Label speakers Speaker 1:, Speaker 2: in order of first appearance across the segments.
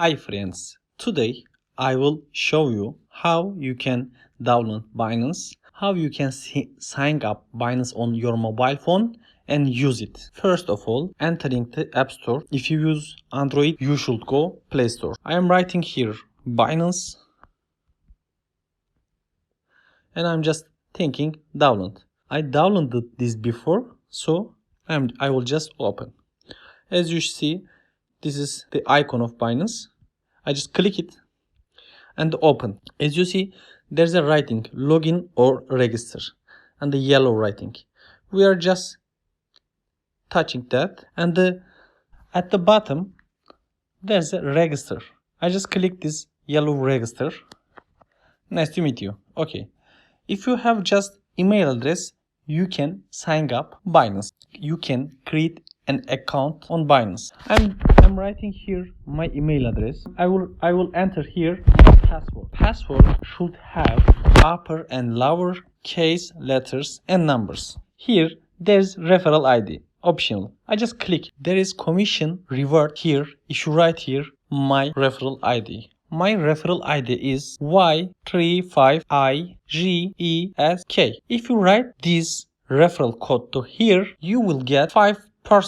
Speaker 1: Hi friends, today I will show you how you can download Binance, how you can sign up Binance on your mobile phone and use it. First of all, entering the App Store. If you use Android, you should go Play Store. I am writing here Binance and I'm just thinking download. I downloaded this before, so I will just open. As you see, this is the icon of Binance. I just click it and open. As you see, there's a writing login or register and the yellow writing. We are just touching that, and at the bottom there's a register. I just click this yellow register. Nice to meet you. Okay. If you have just email address, you can sign up Binance. You can create an account on Binance. I'm writing here my email address. I will enter here password. Password should have upper and lower case letters and numbers. Here there's referral ID, optional. I just click. There is commission reward here if you write here my referral ID. My referral ID is Y35IGESK. If you write this referral code to here, you will get 5%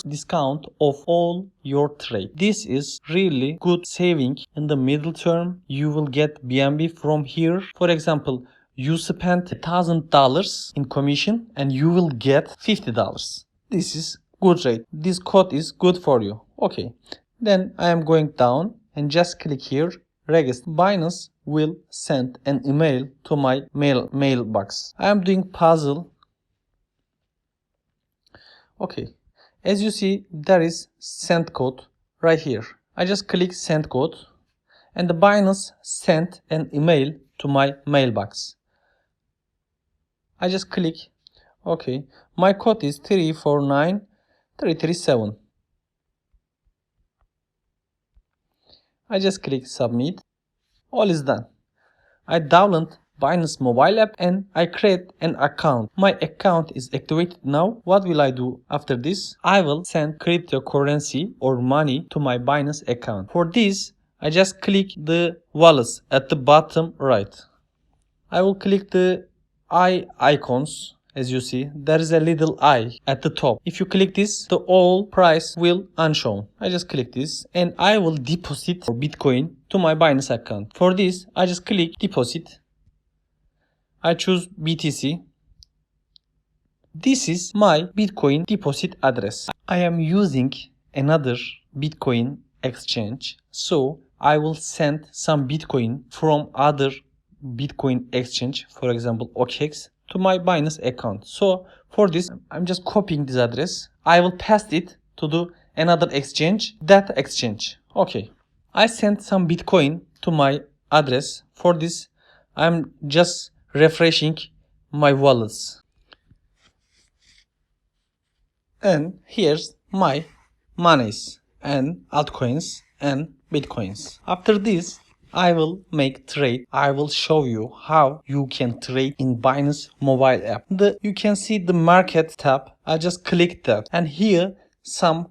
Speaker 1: discount of all your trade. This is really good saving in the middle term. You will get BNB from here. For example, you spent $1,000 in commission and you will get $50. This is good rate. This code is good for you. Okay. Then I am going down and just click here. Register. Binance will send an email to my mailbox. I am doing puzzle. Okay. As you see, there is send code right here. I just click send code and the Binance sent an email to my mailbox. I just click. Okay. My code is 349337. I just click submit. All is done. I download Binance mobile app and I create an account. My account is activated now. What will I do after this? I will send cryptocurrency or money to my Binance account. For this, I just click the wallets at the bottom right. I will click the eye icons. As you see, there is a little eye at the top. If you click this, the all price will unshown. I just click this and I will deposit Bitcoin to my Binance account. For this, I just click deposit. I choose BTC. This is my Bitcoin deposit address. I am using another Bitcoin exchange, so I will send some Bitcoin from other Bitcoin exchange, for example OKX, to my Binance account. So for this, I'm just copying this address. I will paste it to do another exchange, that exchange. Okay. I sent some Bitcoin to my address. For this, I'm just refreshing my wallets. And here's my monies and altcoins and Bitcoins. After this, I will make trade. I will show you how you can trade in Binance mobile app. You can see the market tab. I just click that and here some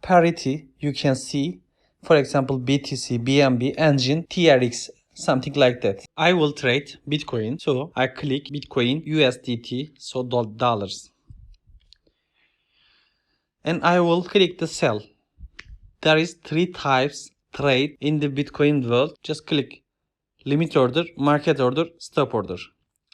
Speaker 1: parity you can see. For example, BTC, BNB, Engine, TRX, something like that. I will trade Bitcoin. So I click Bitcoin USDT, so dollars. And I will click the sell. There is 3 types trade in the Bitcoin world. Just click limit order, market order, stop order.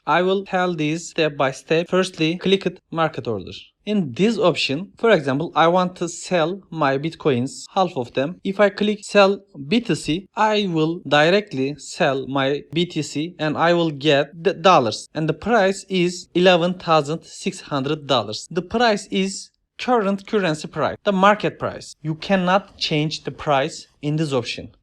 Speaker 1: I will tell these step by step. Firstly, click it market order. In this option, for example, I want to sell my Bitcoins, half of them. If I click sell BTC, I will directly sell my BTC and I will get the dollars. And the price is $11,600. The price is current currency price, the market price. You cannot change the price in this option.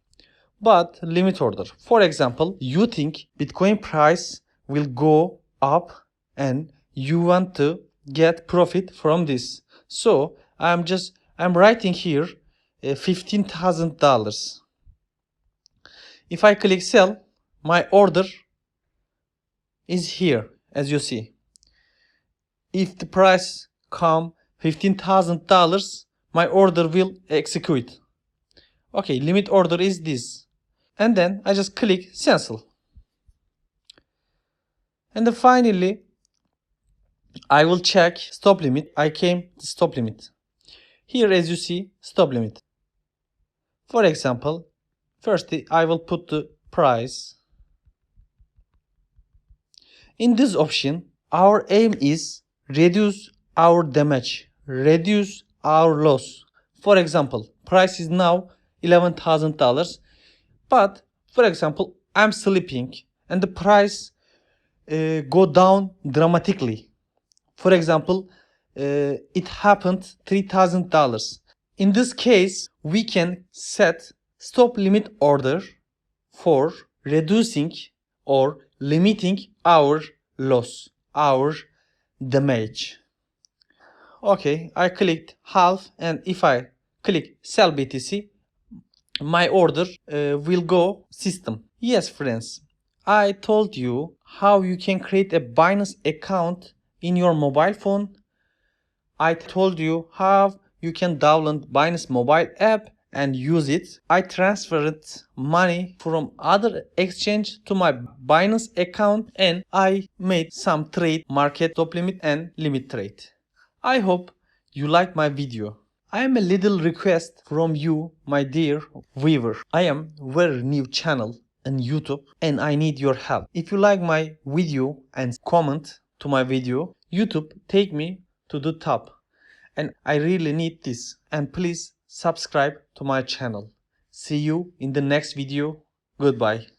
Speaker 1: But limit order. For example, you think Bitcoin price will go up and you want to get profit from this. So I'm writing here $15,000. If I click sell, my order is here, as you see. If the price come $15,000, my order will execute. Okay, limit order is this. And then I just click cancel. And then finally, I will check stop limit. I came to stop limit. Here as you see, stop limit. For example, firstly I will put the price. In this option, our aim is reduce our damage, reduce our loss. For example, price is now $11,000, but for example, I'm sleeping and the price go down dramatically. For example, it happened $3,000. In this case, we can set stop limit order for reducing or limiting our loss, our damage. Okay, I clicked half, and if I click sell BTC, my order will go system. Yes, friends, I told you how you can create a Binance account in your mobile phone. I told you how you can download Binance mobile app and use it. I transferred money from other exchange to my Binance account and I made some trade, market top limit and limit trade. I hope you like my video. I am a little request from you, my dear viewer. I am very new channel on YouTube and I need your help. If you like my video and comment to my video, YouTube take me to the top. And I really need this. And please subscribe to my channel. See you in the next video. Goodbye.